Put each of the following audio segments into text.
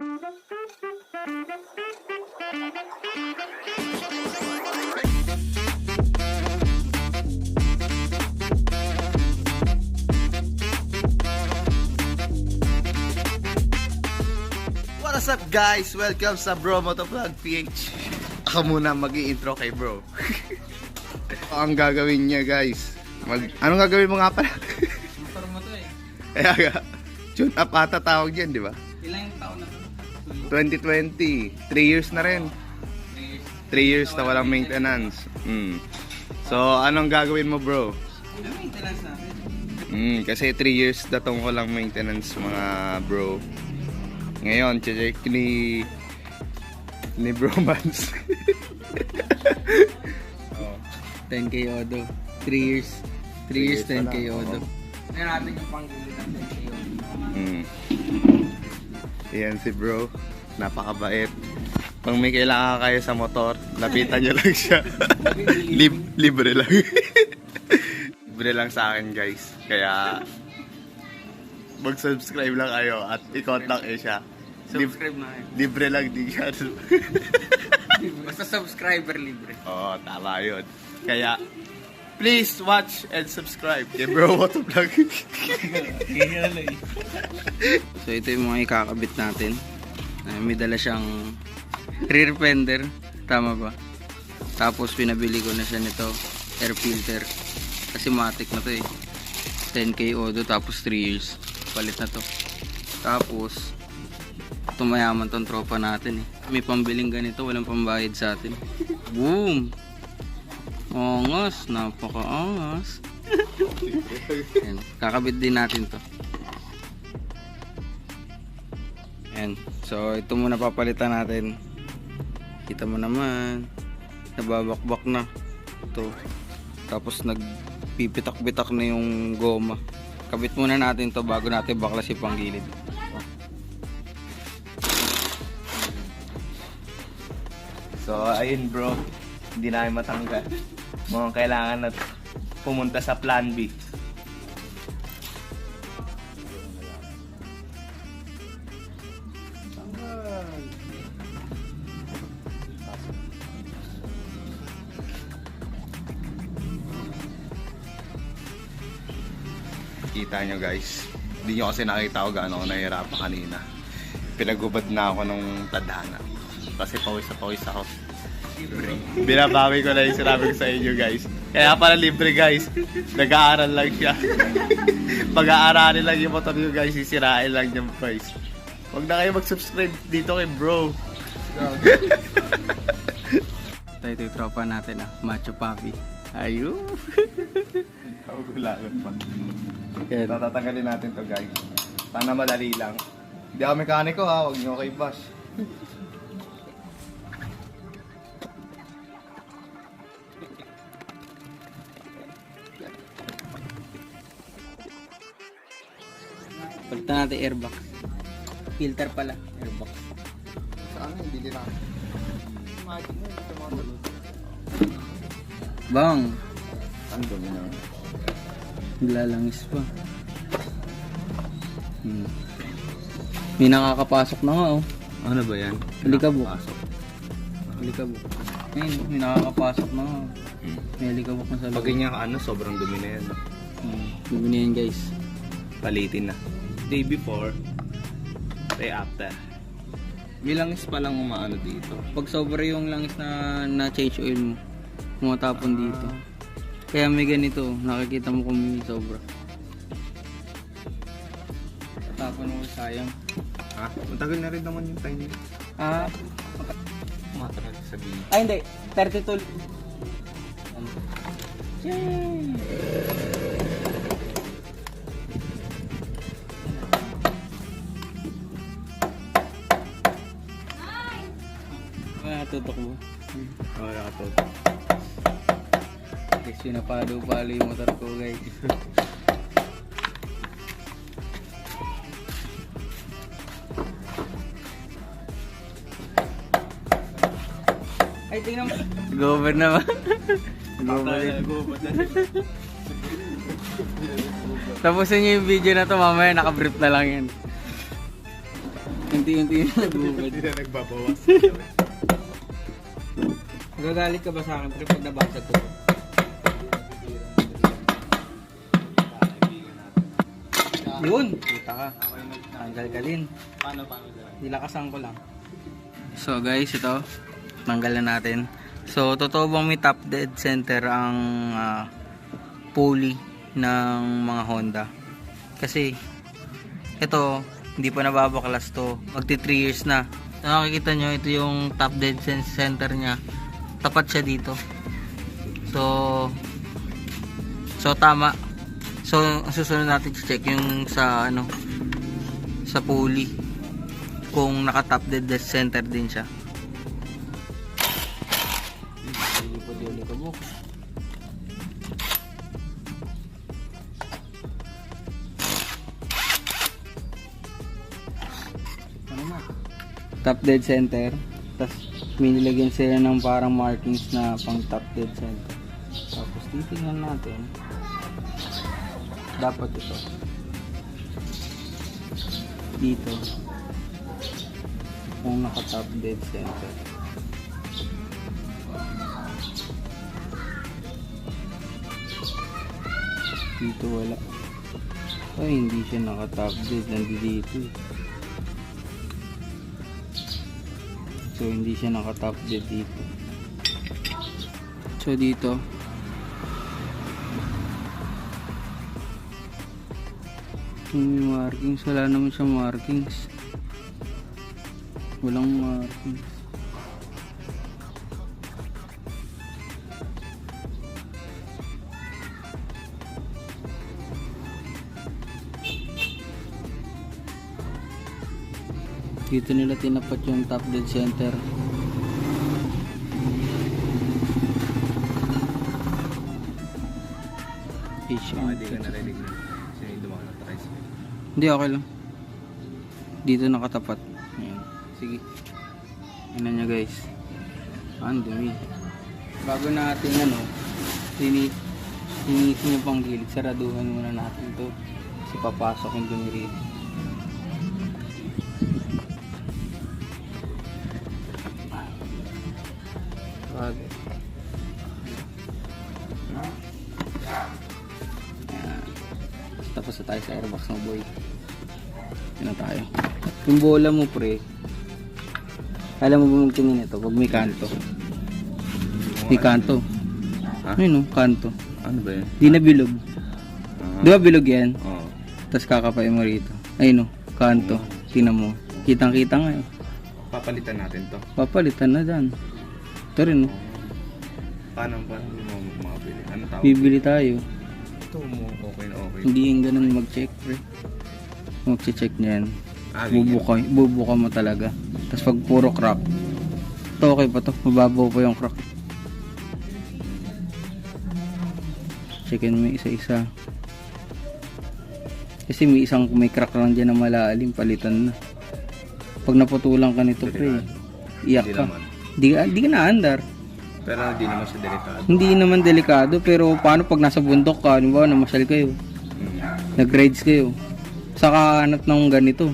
What's up guys? Welcome sa Bro Motovlog PH. Ako muna mag-i-intro kay bro. Ang gagawin niya guys, anong gagawin mo nga pala? Motor mo to eh. Kaya nga, tune up ata tawag yan, di ba? Ilang taon na to? 2020, 3 years na rin. 3 years na walang maintenance. So, anong gagawin mo bro? Ano maintenance natin? Kasi 3 years na tong walang maintenance mga bro. Ngayon, check ni Bromance. 10k Odo. 3 years. 3 years 10k Odo. Ngayon natin yung pangguli ng 10k Ayan si bro. Napakabait. Pag may kailangan kayo sa motor, lapitan nyo lang siya. Libre lang. Libre lang sa akin guys. Kaya mag-subscribe lang kayo at i-contact siya. Subscribe na kayo. Libre lang din siya. Basta subscriber libre. Oo, tama yun. Kaya, please watch and subscribe kay Bro Motovlog. So ito yung mga ikakabit natin. May dala siyang rear fender. Tama ba? Tapos pinabili ko na siya nito. Air filter. Kasi matic na to eh. 10k Odo tapos 3 years. Palit na to. Tapos tumayaman tong tropa natin eh. May pambiling ganito, walang pambayad sa atin. Boom! Angas, napaka-angas. Ayan, kakabit din natin to. Ayan, so ito muna papalitan natin. Kita mo naman, nababakbak na. Ito. Tapos nagpipitak-bitak na yung goma. Kabit muna natin to bago natin baklas yung panggilid. So, ayun bro. Hindi namin matanggal. Mukhang kailangan na pumunta sa plan B. Kita nyo guys. Hindi nyo kasi nakita ko gaano ako nahihirapan kanina. Pinagubad na ako nung tadhana. Kasi pawis ako. Binabawi ko na yung sinabi ko sa inyo guys. Kaya pala libre guys. Nag-aaral lang siya. Pag-aaralin lang yung motor nyo guys. Sisirain lang yung price. Huwag na kayo mag-subscribe dito kay bro. Ito yung tropa natin Macho Papi. Ayun. Kagulangan pa. Yan. Tatatanggalin natin to guys. Sana madali lang. Hindi ako mekaniko ha. Huwag nyo kay bash. Palitan natin airbox. Filter pala, airbox. Saan yung bili natin? Bang! Ang dumi na. Naglalangis pa. May nakakapasok na nga Ano ba yan? Alikabok. Alikabok. Ngayon, may nakakapasok na nga. May alikabok na sa loob. Pag ganyan ka sobrang dumi na yan. Dumi na yan guys. Palitin na. Day before, day after. May langis pa lang umaano dito. Pag sobra yung langis na change oil mo, pumatapon dito. Kaya may ganito, nakikita mo kung may sobra. Tapon mo, sayang. Ha? Matagal na rin naman yung time nila. Matagal sabihin. Ay hindi, 32. Yay! Tutok mo. Oo, nakatutok. Guys, pinapalo-palo yung motor ko guys. Ay, tingnan mo. Gover naman. Gover. Tapusin niyo yung video na to, mamaya nakabrief na lang yan. Unti-unti na nagbubad. Hindi na nagbabawas. Gagalit ka ba sa akin, pre, pag nabasag ko? Yun! Kita ka. Tanggal ka din. Paano? Dilakasan ko lang. So guys, ito. Tanggal na natin. So, totoo bang may top dead center ang pulley ng mga Honda? Kasi, ito, hindi pa nababaklas to. Magti 3 years na. So, nakikita nyo, ito yung top dead center nya. Tapat siya dito. So, tama. So, ang susunod natin check yung sa sa pulley kung naka top dead center din siya. Top dead center, tapos may nilagyan sila ng parang markings na pang top dead center. Tapos titingnan natin, dapat ito dito kung naka top dead center. Dito wala. Ay, hindi siya naka top dead, nandito. So hindi siya naka top dead dito. So dito may markings, wala naman siya markings. Walang markings. Dito nila tinapat yung top dead center. Hindi ka narinig na. Sino yung dumaan ng tricycle? Hindi, okay lang. Dito nakatapat. Ayan. Sige. Tingnan nyo guys. Ang dumi. Bago natin linisin yung panggilid, saraduhan muna natin to. Kasi papasok yung dumi rito. Ayan. Tapos na tayo sa airbox ng boy. Yan na tayo. Yung bola mo pre, alam mo ba magtingin ito pag may kanto? May kanto. Ha? Ayun o, kanto. Ano ba yun? Di na bilog. Di ba bilog yan? Oo. Tapos kakapay mo rito. Ayun o, kanto. Tingnan mo. Kitang kita nga eh. Papalitan natin to. Papalitan na dyan. Ito rin o. Paano mo makabili? Ano tawag? Bibili tayo. Ito mo, okay na okay. Hindi yung ganun mag-check pre. Mag-check niyan. Ganyan. Bubuka mo talaga. Tapos pag puro crack, ito okay pa to, mababaw pa yung crack. Checkin mo isa-isa. Kasi may crack lang dyan na malalim, palitan na. Pag naputulan ka nito pre, iyak ka. Di ka na-andar. Pero hindi naman siya delikado. Hindi naman delikado, pero paano pag nasa bundok ka, halimbawa namasyal kayo, nag-rides kayo, saka hanap ng ganito.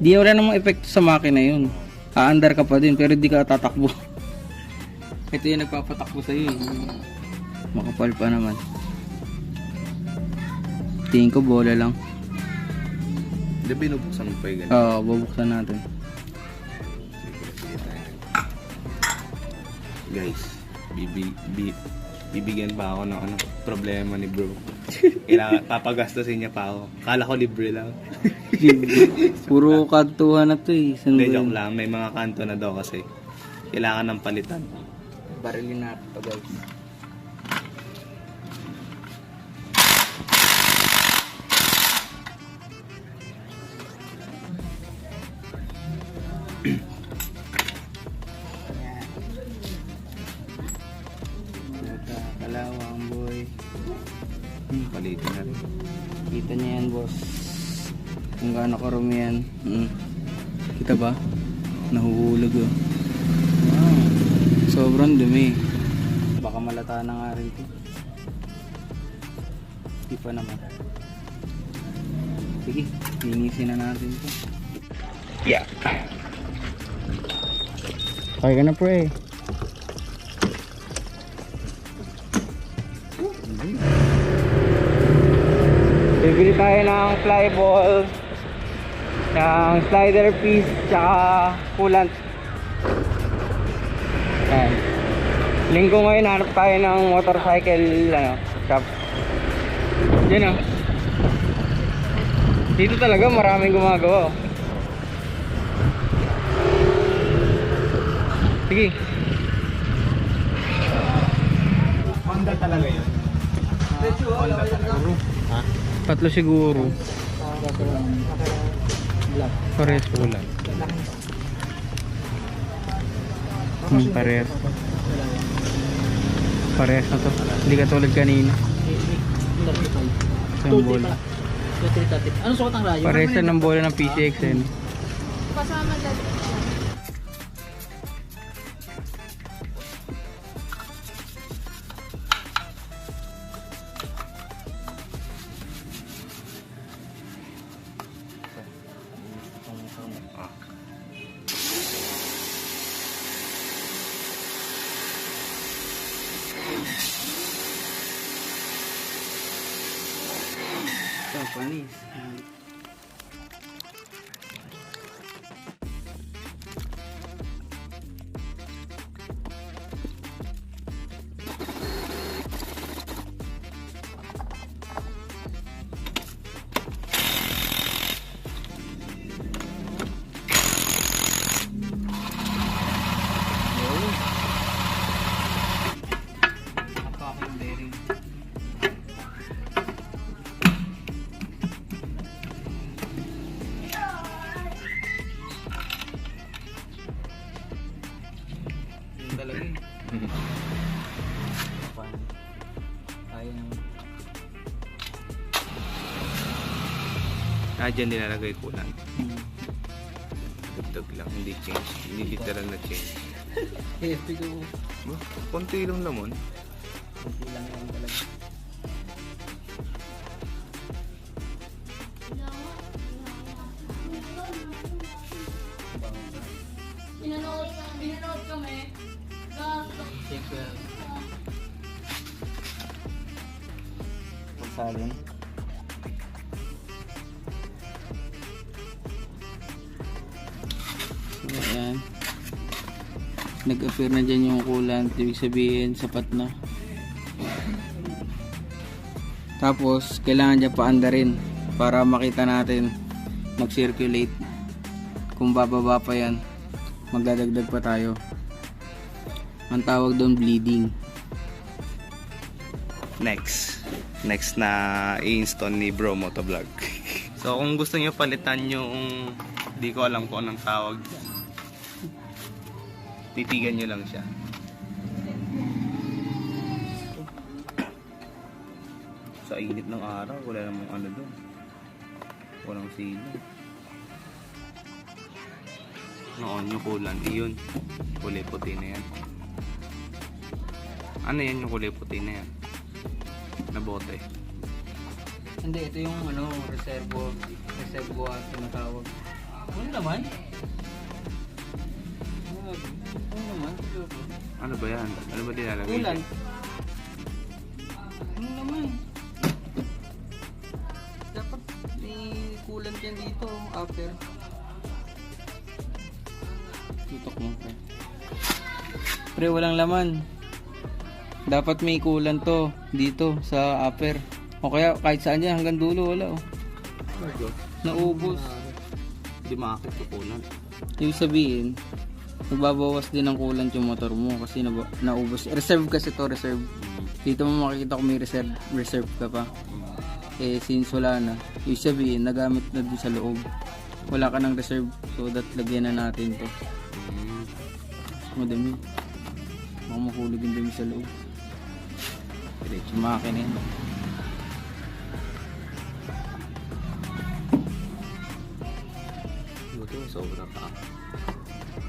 Di wala namang epekto sa makina yun. Aandar ka pa din, pero di ka tatakbo. Ito yung nagpapatakbo sa'yo eh. Makapal pa naman. Tingin ko bola lang. Hindi binubuksan mo pa yung ganito? Oo, bubuksan natin. Guys, bibigyan pa ako ng problema ni bro. Kailangan papagastusin niya pa ako. Kala ko libre lang. Puro kantuhan na to eh. Hindi, joke lang. May mga kanto na daw kasi. Kailangan ng palitan. Barilin natin to guys. Kalawang boy. Palitan na rin. Kita niya yan boss. Kung gaano karumi yan. Kita ba? Nahuhulog oh. Wow. Sobrang dumi. Baka malata na nga rin ito. Di pa naman. Sige, linisin na natin to. Yeah. Okay ka na pre. Bibili tayo ng fly ball, ng slider piece, tsaka coolant. Ayan. Linggo ngayon hanap tayo ng motorcycle shop. Yan dito talaga maraming gumagawa. Sige. Honda talaga yun. Honda siguro. Ha? Tatlo siguro. Parehas ulan. Parehas. Parehas na to. Hindi katulad kanina. Yung bola. Ano sukat ang rayo? Parehas na ng bola ng PCXN. Kasama dyan. Panis. Talaga eh. Dyan nilalagay kulang. Dagdag lang, hindi change. Hindi literal na change. Hefty ko. Konti lang naman. Konti lang yan talaga. Pinanood kami. Pagsalin. So, ayan. Nag-appear na dyan yung coolant. Ibig sabihin, sapat na. Tapos, kailangan dyan paanda rin para makita natin mag-circulate. Kung bababa pa yan, magdadagdag pa tayo. Ang tawag doon, bleeding. Next na i-install ni Bro Motovlog. So kung gusto niyo palitan yung, di ko alam kung anong tawag, titigan nyo lang siya. Sa init ng araw, wala namang ano doon. Walang silo. Noon yung coolant, yun. Kulay puti na yan. Ano yan yung kulay puti na yan? Na bote. Hindi, ito yung reservoir tinatawag. Ano naman? Ano naman? Ano ba yan? Ano ba dinalagay? Coolant. Ano naman? Dapat may coolant yan dito after. Tutok mo pre. Pre, walang laman. Dapat may coolant to dito sa upper. O kaya kahit saan yan hanggang dulo wala oh. Naubos. Hindi makakit yung coolant. Yung sabihin, nagbabawas din ng coolant yung motor mo kasi naubos. Reserve kasi to, reserve. Dito mo makikita kung may reserve ka pa. Eh since wala na, yung sabihin nagamit na dun sa loob. Wala ka ng reserve, so that lagyan na natin to. Madami. Baka mahulog yung dami sa loob. Diretso makina yun. Buti yung sobra pa.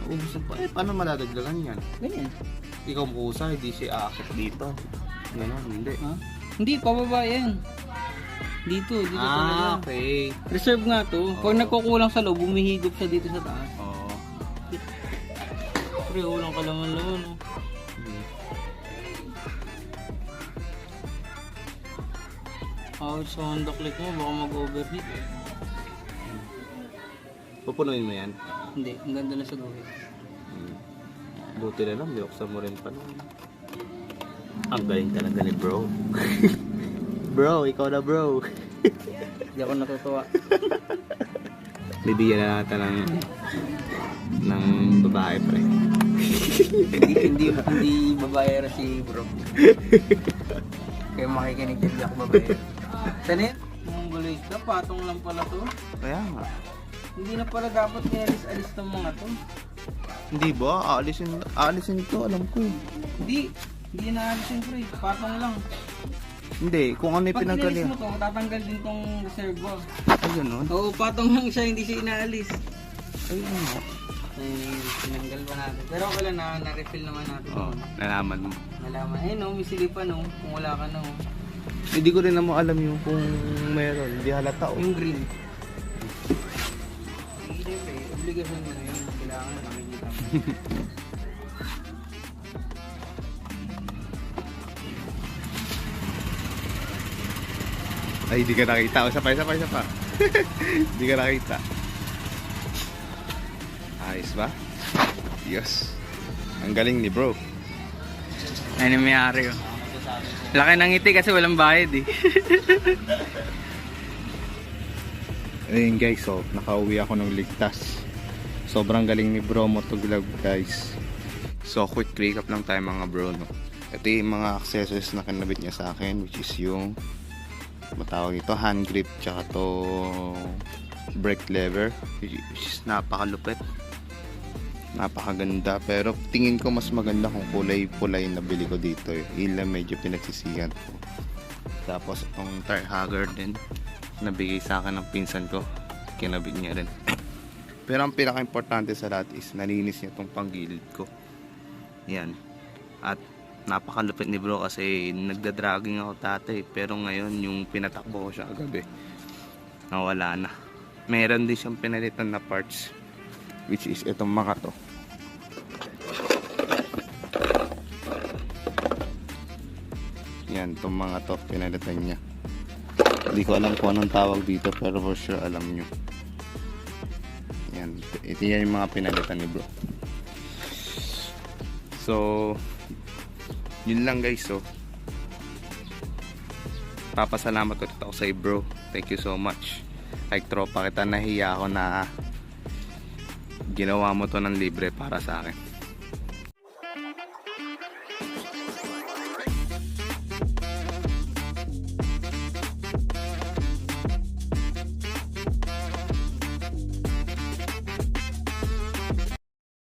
Naubos pa. Eh, paano madadagdagan yan? Ganyan. Ikaw kusa, hindi siya aakit dito. Ganon, hindi. Ha? Hindi, pababa yan. Dito talaga. okay. Reserve nga to. Pag Oo. nagkukulang sa loob, humihigop siya dito sa taas. Oo. Pre, walang kalaman-laman. Oh. Sa Honda Click mo, baka mag-overheat. Pupunuin mo yan. Hindi, ang ganda na sa gawin. Buti na lang, binuksan mo rin pala. Ang galing talaga ni bro. Bro, ikaw na bro. Hindi ako natutuwa. Bibigyan na natin ng babae pre. hindi babayera si bro. Kaya makikinig din, hindi ako babayera. Saan yun? Ang gulis na, patong lang pala to. Kaya nga. Hindi na pala dapat nialis-alis ng mga to. Hindi ba? Aalisin ito, alam ko. Hindi naalisin pre, patong lang. Hindi, kung ano yung Pag inalis pinagaling. mo to, tatanggal din tong reservoir. Ay, ganun. Oo, patong lang siya, hindi siya inaalis. Ay, ano. Tinanggal pa natin. Pero okay lang na-refill naman natin. Oh, nalaman mo. Nalaman. Eh no, may silipan no. Kung wala ka no. Hindi ko rin naman alam yung kung meron. Hindi halata oh. Yung green. Hindi pre, obligasyon mo na yun. Kailangan na nakikita mo. Ay, hindi ka nakita. Isa pa. Hindi ka nakita. Ayos ba? Yes. Ang galing ni bro. Ano may ari oh. Laki ng ngiti kasi walang bayad eh. Ayun guys, so nakauwi ako ng ligtas. Sobrang galing ni bro Motovlog guys. So quick recap lang tayo mga bro no. Ito yung mga accessories na kinabit niya sa akin, which is yung matawag ito hand grip tsaka to brake lever, which is napakalupit, napakaganda. Pero tingin ko mas maganda kung kulay pula yung nabili ko dito eh. Ila medyo pinagsisihan ko. Tapos itong tire hugger din nabigay sa akin ng pinsan ko, kinabit niya rin. Pero ang pinaka-importante sa lahat is nalinis niya itong panggilid ko. Yan. At napakalupit ni bro kasi nagda-dragging ako dati. Pero ngayon yung pinatakbo ko siya kagabi, nawala na. Meron din siyang pinalitan na parts, which is itong mga to. Yan, itong mga to pinalitan niya. Hindi ko alam kung anong tawag dito, pero for sure alam nyo. Yan, ito yan yung mga pinalitan ni bro. So yun lang guys. So papasalamat ko ako sa bro. Thank you so much. Like tropa kita, nahiya ako na ginawa mo to ng libre para sa akin.